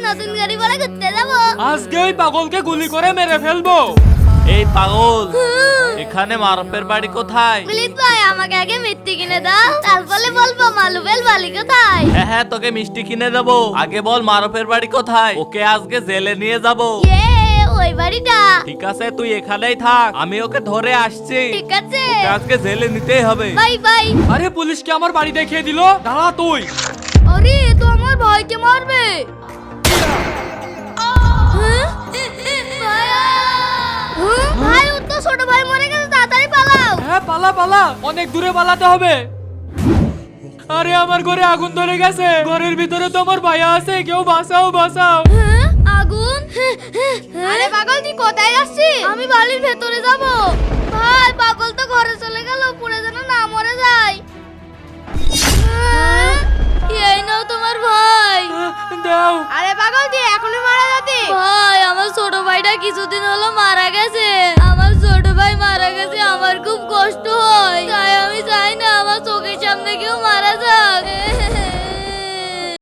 নতুন গাড়ি ভাড়া করতে যাবো। আজকে ওই পাগলকে গুলি করে মেরে ফেলবো। এই পাগল, এখানে মারুফের বাড়ি কোথায়? প্লিজ ভাই আমাকে আগে মিষ্টি কিনে দাও, তারপরে বলবো মালুফের বাড়ি কোথায়। হ্যাঁ, তোকে মিষ্টি কিনে দেবো। আগে বল মারুফের বাড়ি কোথায়, ওকে আজকে জেলে নিয়ে যাবো। ওই বাড়িটা। ঠিক আছে, তুই এখানেই থাক, আমি ওকে ধরে আসছি। ঠিক আছে, ওকে আজকে জেলে নিতেই হবে। Bye bye. আরে পুলিশকে আমার বাড়ি দেখিয়ে দিল, দাঁড়া তুই। আরে এ তো আমার ভাইকে মারবে। ভাই ও তো ছোট ভাই মরে গেছে, তাড়াতাড়ি পালাও। হ্যাঁ পালা পালা, অনেক দূরে পালাতে হবে। আরে আমার ঘরে আগুন ধরে গেছে, ঘরের ভিতরে তো আমার ভাইয়া আছে, কেউ বাঁচাও বাঁচাও। আগুন? আরে পাগল তুই কোথায় যাচ্ছিস? আমি বাড়ির ভেতরে যাব। ভাই পাগল তো ঘরে চলে গেল, পুড়ে যেন না মরে যায়। এই নাও তোমার ভাই। দাও। আরে পাগল তুই এখনই মারা যাতি। ভাই আমার ছোট ভাইটা কিছুদিন হলো মারা গেছে।